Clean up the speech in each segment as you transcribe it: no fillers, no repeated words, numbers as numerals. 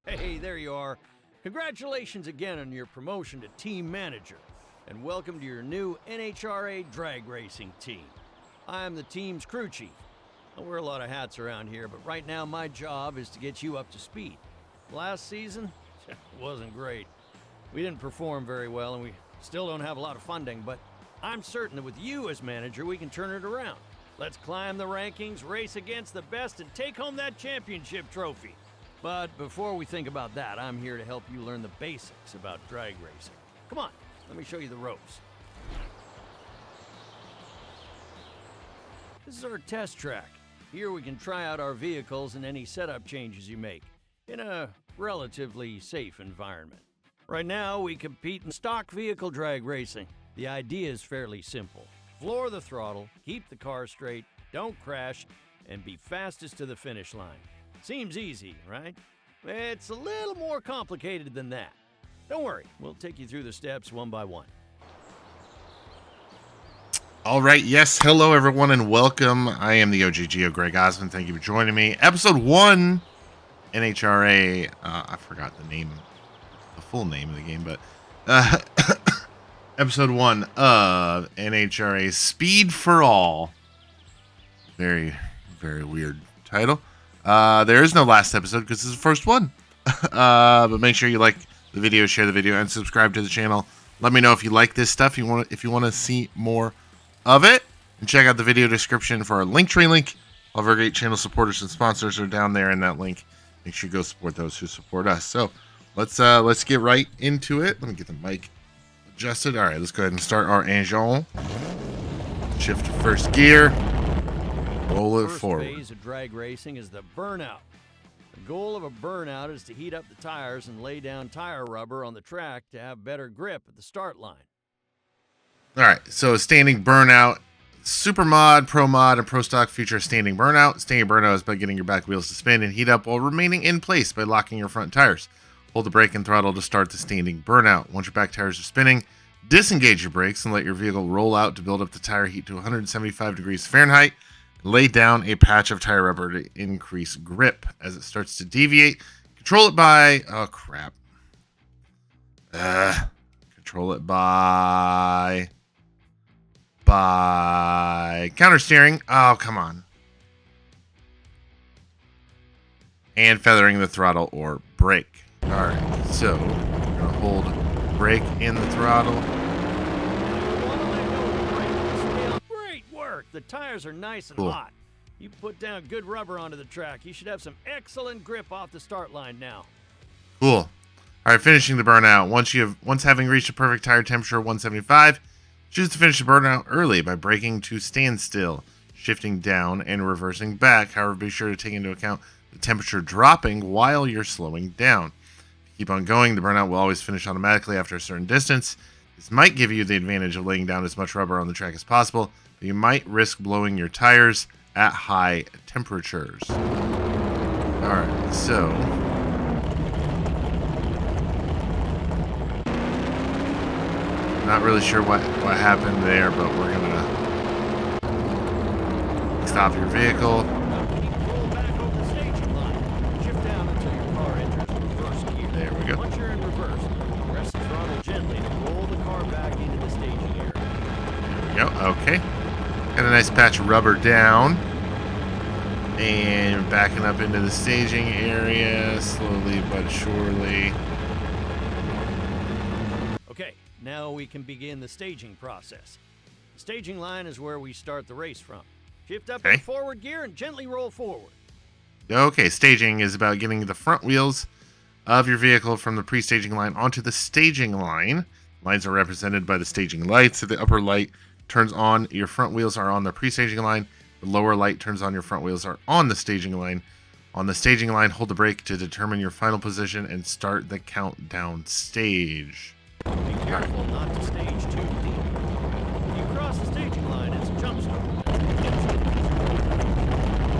Hey, there you are. Congratulations again on your promotion to team manager, and welcome to your new NHRA drag racing team. I'm the team's crew chief. I wear a lot of hats around here, but right now my job is to get you up to speed. Last season, it wasn't great. We didn't perform very well, and we still don't have a lot of funding, but I'm certain that with you as manager, we can turn it around. Let's climb the rankings, race against the best, and take home that championship trophy. But before we think about that, I'm here to help you learn the basics about drag racing. Come on, let me show you the ropes. This is our test track. Here we can try out our vehicles and any setup changes you make in a relatively safe environment. Right now, we compete in stock vehicle drag racing. The idea is fairly simple. Floor the throttle, keep the car straight, don't crash, and be fastest to the finish line. Seems easy, right? It's a little more complicated than that. Don't worry, we'll take you through the steps one by one. All right, yes, hello everyone and welcome. I am the OGGO, Greg Osmond. Thank you for joining me. Episode 1, NHRA, I forgot the full name of the game, but episode 1 of NHRA Speed for All. Very, very weird title. There is no last episode because this is the first one. But make sure you like the video, share the video, and subscribe to the channel. Let me know if you like this stuff. If you want to see more of it, and check out the video description for our Linktree link. All of our great channel supporters and sponsors are down there in that link. Make sure you go support those who support us. So let's get right into it. Let me get the mic adjusted. All right, let's go ahead and start our engine. Shift to first gear. Roll it forward. The first phase of drag racing is the burnout. The goal of a burnout is to heat up the tires and lay down tire rubber on the track to have better grip at the start line. All right, so standing burnout, super mod, pro mod, and pro stock feature standing burnout. Standing burnout is by getting your back wheels to spin and heat up while remaining in place by locking your front tires. Hold the brake and throttle to start the standing burnout. Once your back tires are spinning, disengage your brakes and let your vehicle roll out to build up the tire heat to 175 degrees Fahrenheit. Lay down a patch of tire rubber to increase grip. As it starts to deviate, control it by... Oh, crap. Control it by counter steering. Oh, come on. And feathering the throttle or brake. All right, so we're going to hold brake in the throttle. Great work. The tires are nice and hot. You put down good rubber onto the track. You should have some excellent grip off the start line now. Cool. All right, finishing the burnout. Once having reached a perfect tire temperature of 175, choose to finish the burnout early by braking to standstill, shifting down and reversing back. However, be sure to take into account the temperature dropping while you're slowing down. Keep on going. The burnout will always finish automatically after a certain distance. This might give you the advantage of laying down as much rubber on the track as possible, but you might risk blowing your tires at high temperatures. All right, so not really sure what happened there, but we're gonna stop your vehicle. There we go. Once you're in reverse, press the throttle gently to roll the car back into the staging area. There we go. Okay. Got a nice patch of rubber down. And backing up into the staging area slowly but surely. Okay, now we can begin the staging process. The staging line is where we start the race from. Shift up in forward gear and gently roll forward. Okay, staging is about getting the front wheels of your vehicle from the pre-staging line onto the staging line. Lines are represented by the staging lights. If the upper light turns on, your front wheels are on the pre-staging line. The lower light turns on, your front wheels are on the staging line. On the staging line, hold the brake to determine your final position and start the countdown stage. Be careful not to stage too deep. If you cross the staging line, it's a jump start.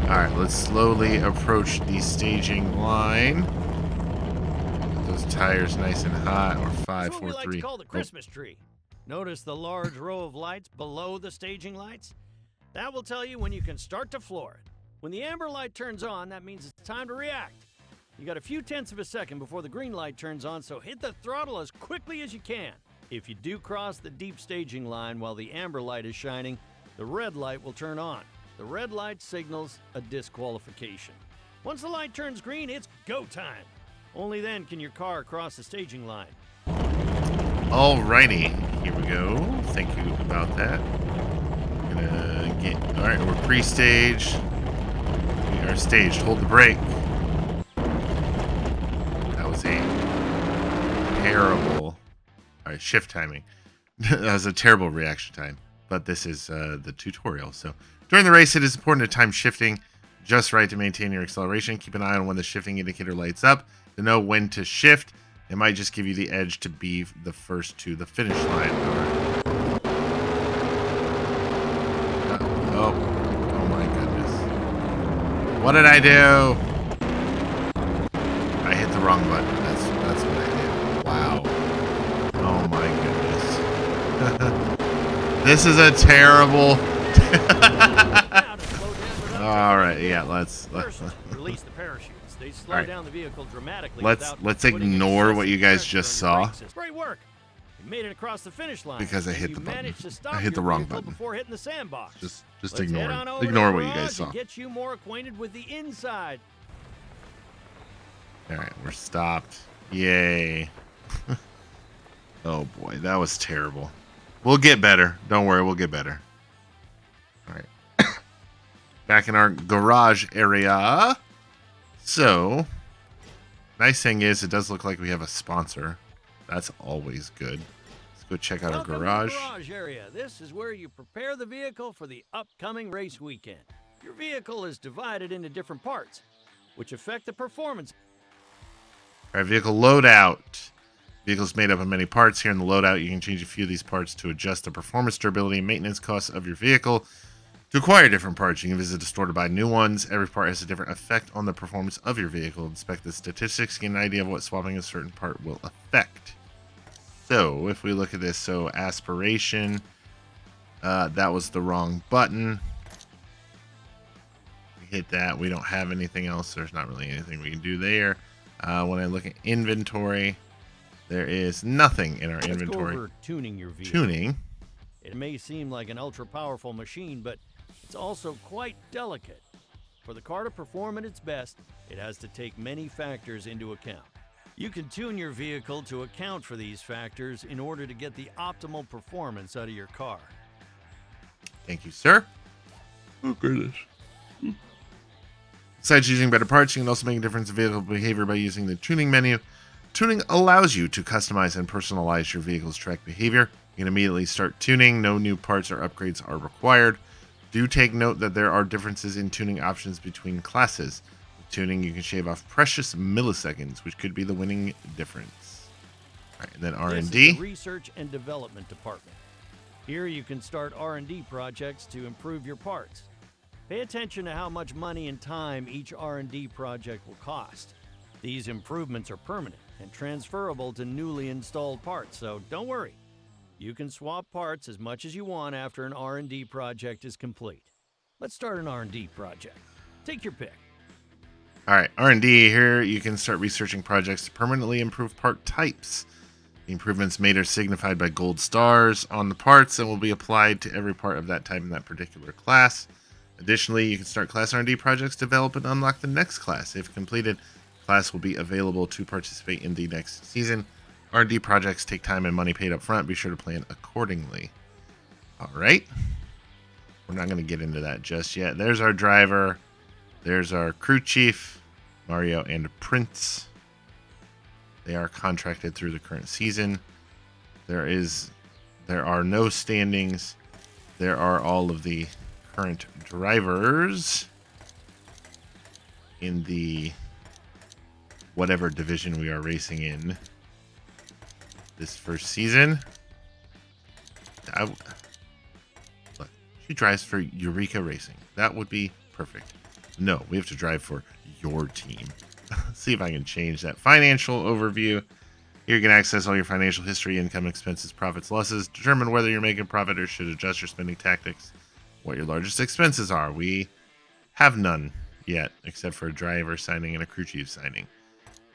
Alright, let's slowly approach the staging line. Get those tires nice and hot. Or 5, 4, 3. That's what we like to call the Christmas tree. Notice the large row of lights below the staging lights? That will tell you when you can start to floor it. When the amber light turns on, that means it's time to react. You got a few tenths of a second before the green light turns on, so hit the throttle as quickly as you can. If you do cross the deep staging line while the amber light is shining, the red light will turn on. The red light signals a disqualification. Once the light turns green, it's go time. Only then can your car cross the staging line. Alrighty, here we go. Thank you about that. Alright, we're pre-staged. We are staged. Hold the brake. That was a terrible... Alright, shift timing. That was a terrible reaction time. But this is the tutorial. So, during the race, it is important to time shifting just right to maintain your acceleration. Keep an eye on when the shifting indicator lights up to know when to shift. It might just give you the edge to be the first to the finish line. Oh my goodness. What did I do? I hit the wrong button. That's what I did. Wow. Oh my goodness. This is a terrible... Alright, yeah, let's release the parachutes. They slow down the vehicle dramatically. Let's ignore what you guys just saw. Great work. You made it across the finish line. Because I hit the button. I hit the wrong button. Before hitting the sandbox. Just ignore it. Ignore what you guys saw. Get you more acquainted with the inside. Alright, we're stopped. Yay. Oh boy, that was terrible. We'll get better. Don't worry, we'll get better. Alright. Back in our garage area. So, nice thing is it does look like we have a sponsor. That's always good. Let's go check out our garage. To the garage area. This is where you prepare the vehicle for the upcoming race weekend. Your vehicle is divided into different parts, which affect the performance. All right, vehicle loadout. Vehicle's made up of many parts. Here in the loadout, you can change a few of these parts to adjust the performance, durability, and maintenance costs of your vehicle. To acquire different parts, you can visit the store to buy new ones. Every part has a different effect on the performance of your vehicle. Inspect the statistics, get an idea of what swapping a certain part will affect. So, if we look at this, so aspiration, that was the wrong button. We hit that. We don't have anything else. There's not really anything we can do there. When I look at inventory, there is nothing in our inventory. Let's go over tuning your vehicle. Tuning. It may seem like an ultra-powerful machine, but it's also quite delicate. For the car to perform at its best, it has to take many factors into account. You can tune your vehicle to account for these factors in order to get the optimal performance out of your car. Thank you, sir. Oh, goodness. Besides using better parts, you can also make a difference in vehicle behavior by using the tuning menu. Tuning allows you to customize and personalize your vehicle's track behavior. You can immediately start tuning. No new parts or upgrades are required. Do take note that there are differences in tuning options between classes. With tuning, you can shave off precious milliseconds, which could be the winning difference. All right, and then R&D. This is the Research and Development Department. Here you can start R&D projects to improve your parts. Pay attention to how much money and time each R&D project will cost. These improvements are permanent and transferable to newly installed parts, so don't worry. You can swap parts as much as you want after an R&D project is complete. Let's start an R&D project. Take your pick. All right, R&D. Here you can start researching projects to permanently improve part types. The improvements made are signified by gold stars on the parts and will be applied to every part of that type in that particular class. Additionally, you can start class R&D projects, develop and unlock the next class. If completed, class will be available to participate in the next season. R&D projects take time and money paid up front. Be sure to plan accordingly. All right. We're not going to get into that just yet. There's our driver. There's our crew chief, Mario and Prince. They are contracted through the current season. There are no standings. There are all of the current drivers in the whatever division we are racing in this first season. Look, she drives for Eureka Racing. That would be perfect. No, we have to drive for your team. See if I can change that. Financial overview. Here you can access all your financial history, income, expenses, profits, losses. Determine whether you're making profit or should adjust your spending tactics. What your largest expenses are. We have none yet, except for a driver signing and a crew chief signing.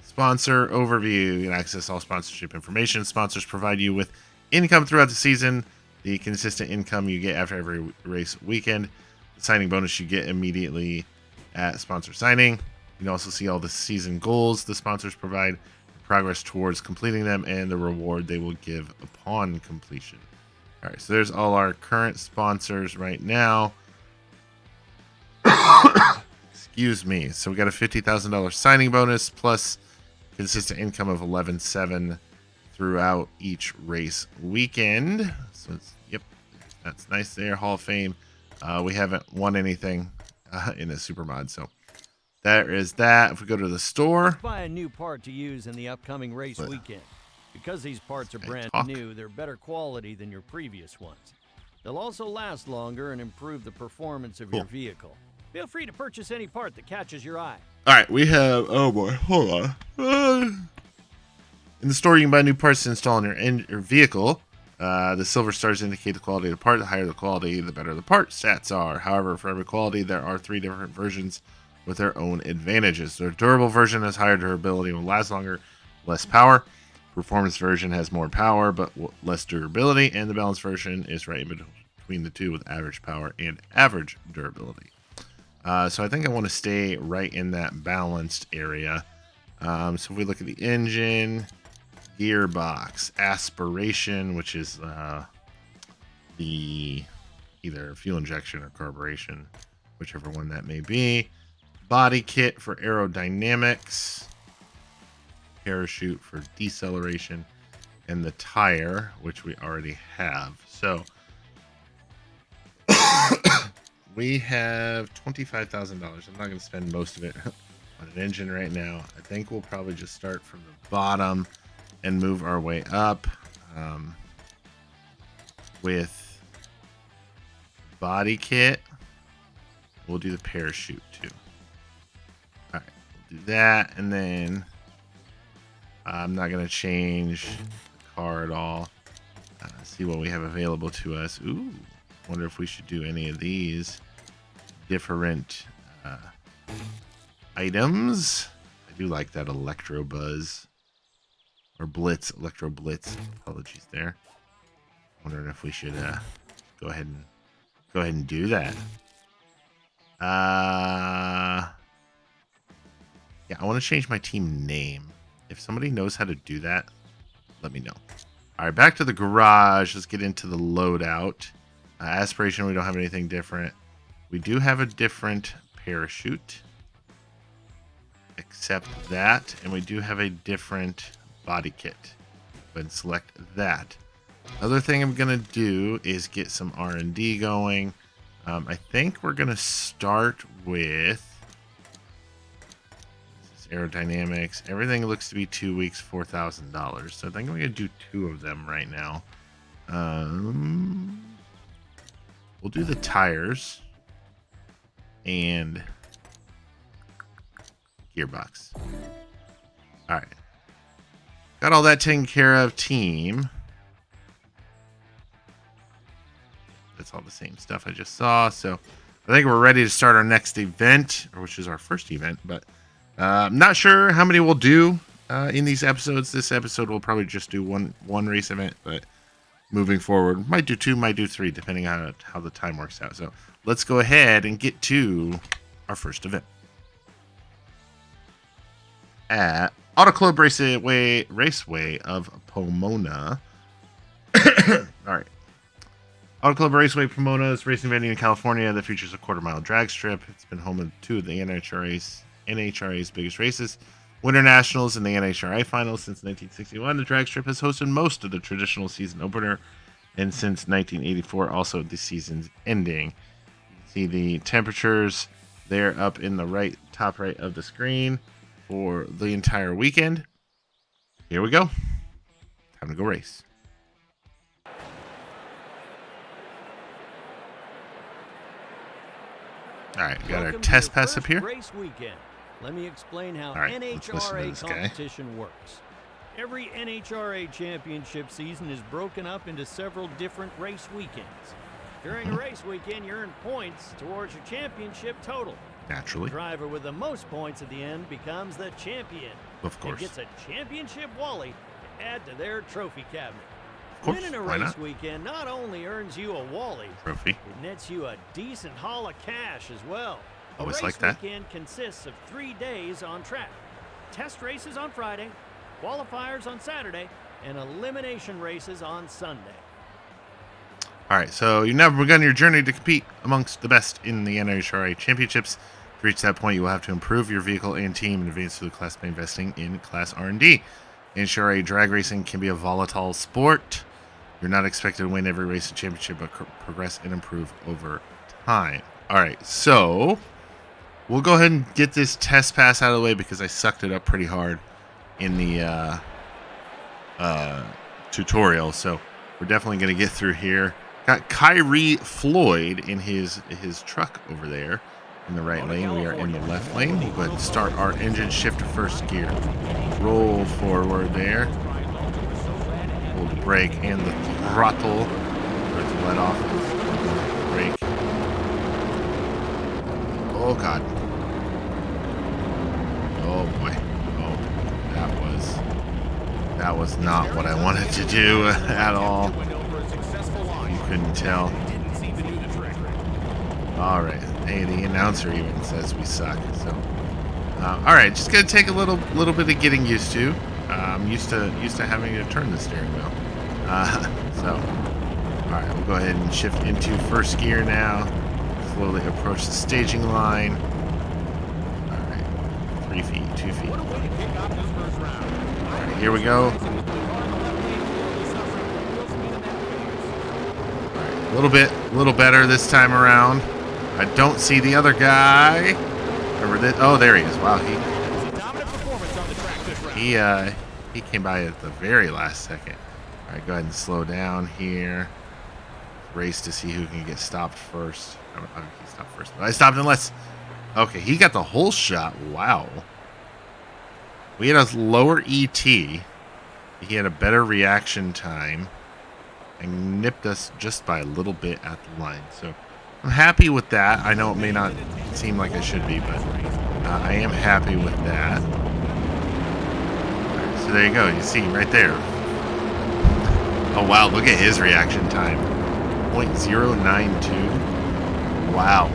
Sponsor overview. You can access all sponsorship information. Sponsors provide you with income throughout the season. The consistent income you get after every race weekend. The signing bonus you get immediately at sponsor signing. You can also see all the season goals the sponsors provide, progress towards completing them, and the reward they will give upon completion. All right, so there's all our current sponsors right now. Excuse me. So we got a $50,000 signing bonus plus consistent income of 11.7 throughout each race weekend. So it's, yep, that's nice there. Hall of Fame. We haven't won anything in a super mod, so there is that. If we go to the store, buy a new part to use in the upcoming race weekend. Because these parts are brand new, they're better quality than your previous ones. They'll also last longer and improve the performance of your vehicle. Feel free to purchase any part that catches your eye. All right, we have, oh boy, hold on. In the store, you can buy new parts to install in your vehicle. The silver stars indicate the quality of the part. The higher the quality, the better the part stats are. However, for every quality, there are 3 different versions with their own advantages. The durable version has higher durability and will last longer, less power. Performance version has more power but less durability, and the balanced version is right in between the two with average power and average durability. So I think I want to stay right in that balanced area. So if we look at the engine, gearbox, aspiration, which is the either fuel injection or carburation, whichever one that may be. Body kit for aerodynamics, parachute for deceleration, and the tire, which we already have. So we have $25,000. I'm not going to spend most of it on an engine right now. I think we'll probably just start from the bottom and move our way up with body kit. We'll do the parachute too. All right, we'll do that, and then I'm not going to change the car at all. See what we have available to us. Ooh, wonder if we should do any of these different items. I do like that electro buzz or blitz, electro blitz. Apologies there. Wondering if we should go ahead and do that. Yeah, I want to change my team name. If somebody knows how to do that, let me know. All right, back to the garage. Let's get into the loadout. Aspiration, we don't have anything different. We do have a different parachute. Accept that. And we do have a different body kit. Go ahead and select that. Other thing I'm going to do is get some R&D going. I think we're going to start with aerodynamics. Everything looks to be 2 weeks, $4,000. So I think I'm going to do 2 of them right now. We'll do the tires and gearbox. All right. Got all that taken care of, team. That's all the same stuff I just saw. So I think we're ready to start our next event, which is our first event, but I'm not sure how many we'll do in these episodes. This episode we'll probably just do one race event, but moving forward, might do 2, might do 3, depending on how the time works out. So let's go ahead and get to our first event at Auto Club Raceway of Pomona. All right. Auto Club Raceway Pomona is a racing venue in California that features a quarter-mile drag strip. It's been home to 2 of the NHRA's biggest races, Winter Nationals and the NHRA Finals since 1961. The drag strip has hosted most of the traditional season opener, and since 1984, also the season's ending. You can see the temperatures there up in the top right of the screen for the entire weekend. Here we go. Time to go race. All right, we got our test pass up here. Race weekend. Let me explain how All right, let's listen to NHRA this guy. competition works. Every NHRA championship season is broken up into several different race weekends. During a race weekend, you earn points towards your championship total. Naturally. The driver with the most points at the end becomes the champion. Of course. And gets a championship Wally to add to their trophy cabinet. Of course. Winning a Why race not? weekend not only earns you a Wally, Trophy. it nets you a decent haul of cash as well. Always a race like that. weekend consists of 3 days on track. Test races on Friday, qualifiers on Saturday, and elimination races on Sunday. All right, so you've now begun your journey to compete amongst the best in the NHRA Championships. To reach that point, you will have to improve your vehicle and team and advance through the class by investing in Class R&D. NHRA drag racing can be a volatile sport. You're not expected to win every race and championship, but progress and improve over time. All right, so we'll go ahead and get this test pass out of the way because I sucked it up pretty hard in the tutorial. So we're definitely going to get through here. Got Kyrie Floyd in his truck over there in the right lane. We are in the left lane. We'll go ahead and start our engine, shift to first gear. Roll forward there. Hold the brake and the throttle. Start to let off. Brake. Oh, God. Oh, boy. Oh, that was not what I wanted to do at all. You couldn't tell. All right. Hey, the announcer even says we suck. So, all right, just gonna take a little bit of getting used to. I'm used to having to turn the steering wheel. So, all right, we'll go ahead and shift into first gear now. Slowly approach the staging line. All right, 3 feet, 2 feet. All right, here we go. A little better this time around. I don't see the other guy. Oh, there he is. Wow, he came by at the very last second. All right, go ahead and slow down here. Race to see who can get stopped first. He stopped first, but I stopped unless. Okay, he got the whole shot. Wow. We had a lower ET. He had a better reaction time. And nipped us just by a little bit at the line. So I'm happy with that. I know it may not seem like I should be, but I am happy with that. Right, so there you go. You see right there. Oh, wow. Look at his reaction time. 0.092. Wow.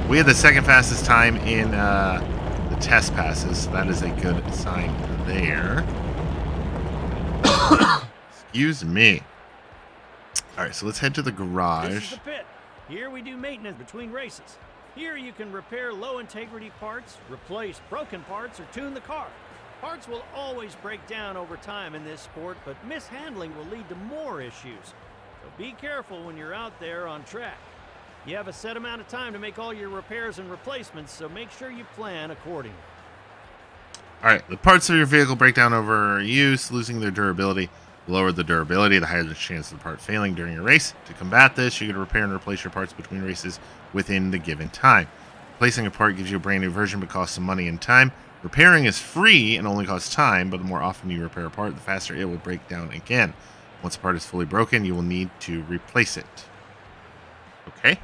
We had the second fastest time in the test passes. So that is a good sign there. Excuse me. All right, so let's head to the garage. This is the pit. Here we do maintenance between races. Here you can repair low integrity parts, replace broken parts, or tune the car. Parts will always break down over time in this sport, but mishandling will lead to more issues. So be careful when you're out there on track. You have a set amount of time to make all your repairs and replacements, so make sure you plan accordingly. All right, the parts of your vehicle break down over use, losing their durability. Lower the durability, the higher the chance of the part failing during your race. To combat this, you can repair and replace your parts between races within the given time. Replacing a part gives you a brand new version but costs some money and time. Repairing is free and only costs time, but the more often you repair a part, the faster it will break down again. Once a part is fully broken, you will need to replace it. Okay.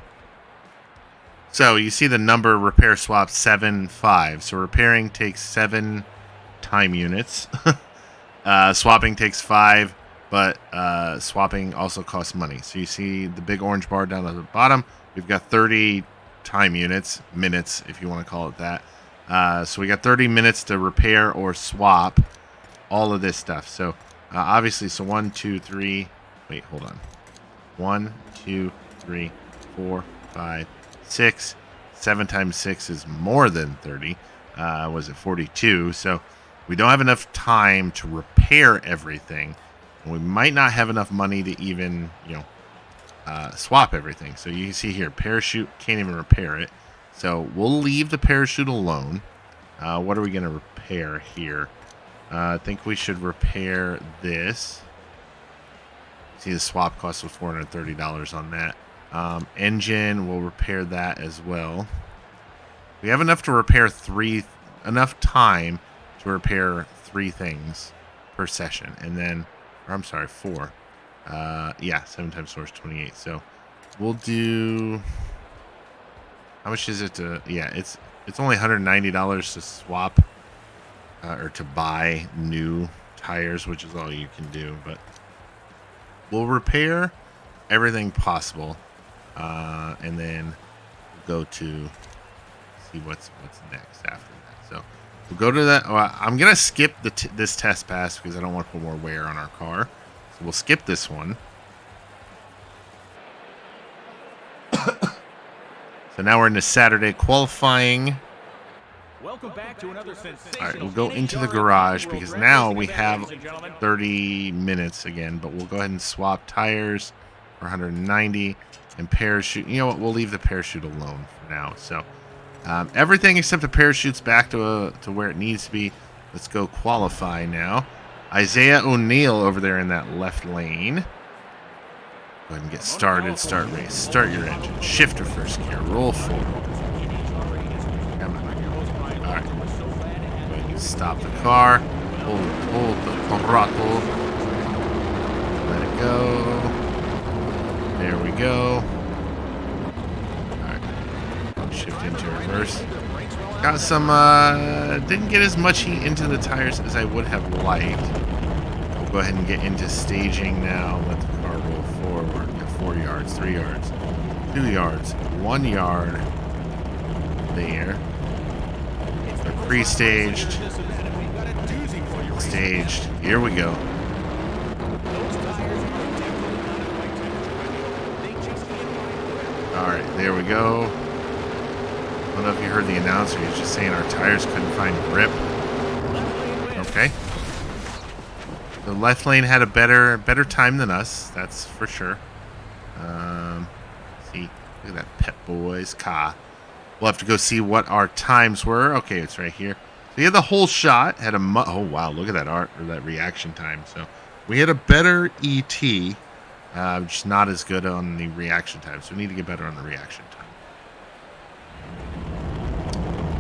So you see the number repair swap 7-5. So repairing takes 7 time units. Swapping takes 5, but swapping also costs money. So you see the big orange bar down at the bottom. We've got 30 time units, minutes if you want to call it that. So we got 30 minutes to repair or swap all of this stuff. So obviously, so 1, 2, 3. Wait, hold on. 1, 2, 3, 4, 5, 6. 7 times 6 is more than 30. Was it 42? So we don't have enough time to repair everything. And we might not have enough money to even, swap everything. So you can see here, parachute, can't even repair it. So we'll leave the parachute alone. What are we going to repair here? I think we should repair this. See, the swap cost was $430 on that. Engine, we'll repair that as well. We have enough to repair enough time to repair 3 things per session. And then, or I'm sorry, 4. 7 times 4 is 28. So we'll do, how much is it to, it's It's only $190 to swap or to buy new tires, which is all you can do. But we'll repair everything possible, and then we'll go to see what's next after that. So we'll go to that. I'm gonna skip this test pass because I don't want to put more wear on our car. So we'll skip this one. So now we're into Saturday qualifying. Welcome back to another sensational. All right, we'll go into the garage because now we have 30 minutes again, but we'll go ahead and swap tires for 190 and parachute. You know what? We'll leave the parachute alone for now. So everything except the parachute's back to where it needs to be. Let's go qualify now. Isaiah O'Neill over there in that left lane. Go ahead and get started. Start race. Start your engine. Shift to first gear. Roll forward. Come on. All right. Go ahead and stop the car. Hold the throttle. Let it go. There we go. All right. Shift into reverse. Got some. Didn't get as much heat into the tires as I would have liked. We'll go ahead and get into staging now. Let the car roll forward. 4 yards, 3 yards, 2 yards, 1 yard. There. They're pre-staged. Staged. Here we go. All right, there we go. I don't know if you heard the announcer. He's just saying our tires couldn't find grip. Okay. The left lane had a better time than us. That's for sure. See, look at that Pep Boys car. We'll have to go see what our times were. Okay, it's right here. So we had the whole shot. Had a oh wow, look at that that reaction time. So we had a better ET, just not as good on the reaction time. So we need to get better on the reaction time.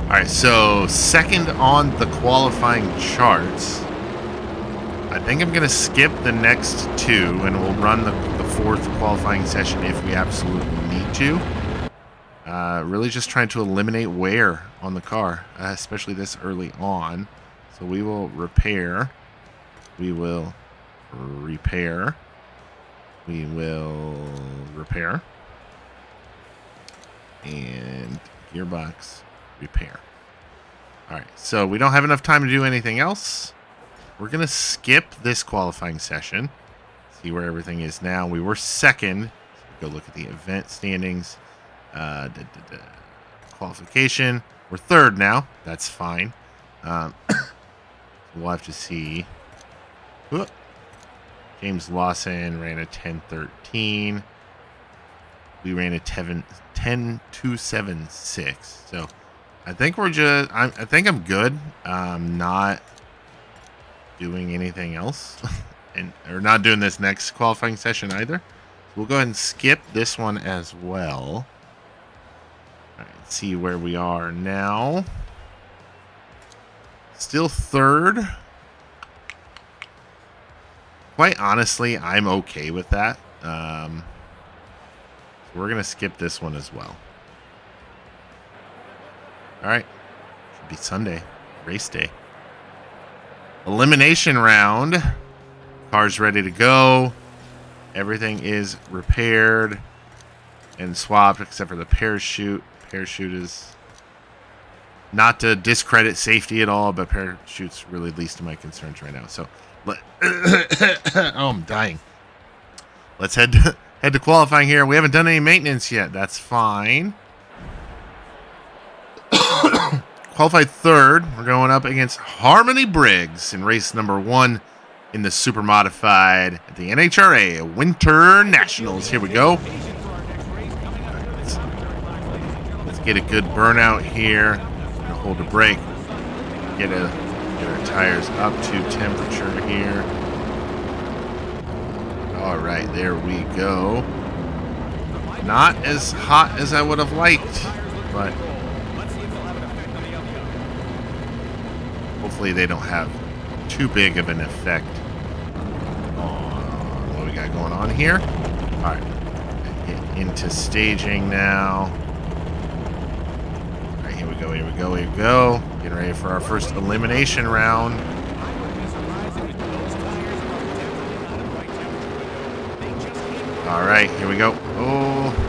All right, so second on the qualifying charts. I think I'm going to skip the next two, and we'll run the fourth qualifying session if we absolutely need to. Really just trying to eliminate wear on the car, especially this early on. So we will repair. We will repair. We will repair. And gearbox repair. All right, so we don't have enough time to do anything else. We're going to skip this qualifying session. See where everything is now. We were second. Go look at the event standings. Qualification. We're third now. That's fine. We'll have to see. Whoop. James Lawson ran a 10:13. We ran a 10:276. So I think we're just. I think I'm good. Not doing anything else, or not doing this next qualifying session either. So we'll go ahead and skip this one as well. All right, see where we are now. Still third. Quite honestly, I'm okay with that. So we're gonna skip this one as well. All right, should be Sunday, race day. Elimination round. Car's ready to go. Everything is repaired and swapped except for the parachute. Parachute is not to discredit safety at all, but parachute's really least of my concerns right now. So, oh, I'm dying. Let's head to qualifying here. We haven't done any maintenance yet. That's fine. Qualified third. We're going up against Harmony Briggs in race number 1 in the super modified at the NHRA Winter Nationals. Here we go. Let's get a good burnout here. Hold the brake. Get our tires up to temperature here. All right, there we go. Not as hot as I would have liked, but hopefully they don't have too big of an effect on what we got going on here. All right, get into staging now. All right, here we go, here we go, here we go. Getting ready for our first elimination round. All right, here we go. Oh.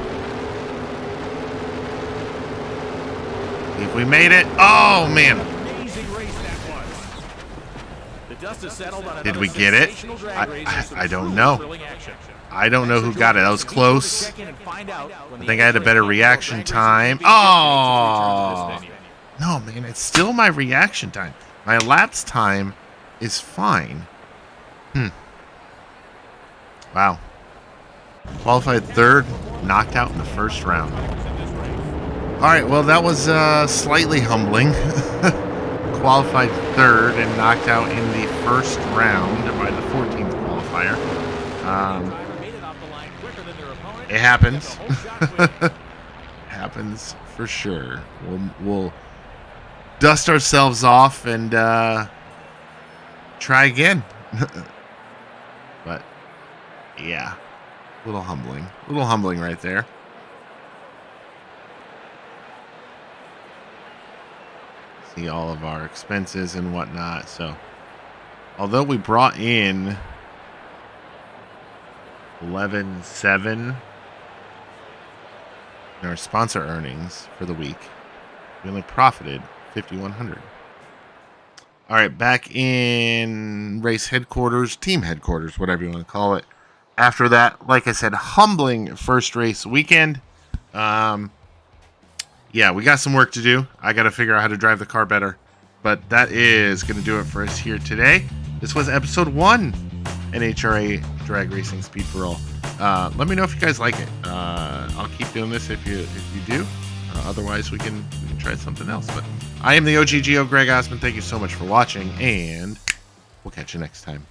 If we made it. Oh, man. Did we get it? I don't know. I don't know who got it. That was close. I think I had a better reaction time. Oh! No, man, it's still my reaction time. My elapsed time is fine. Wow. Qualified third, knocked out in the first round. All right, well, that was slightly humbling. Qualified third and knocked out in the first round by the 14th qualifier. It happens. Happens for sure. We'll dust ourselves off and try again. But yeah, a little humbling right there. See all of our expenses and whatnot. So although we brought in 11.7 in our sponsor earnings for the week, we only profited 5,100. All right, back in race headquarters, team headquarters, whatever you want to call it. After that, like I said, humbling first race weekend. Yeah, we got some work to do. I got to figure out how to drive the car better. But that is going to do it for us here today. This was episode 1, NHRA Drag Racing Speed for All. Let me know if you guys like it. I'll keep doing this if you do. Otherwise, we can try something else. But I am the OGGO, Greg Osmond. Thank you so much for watching, and we'll catch you next time.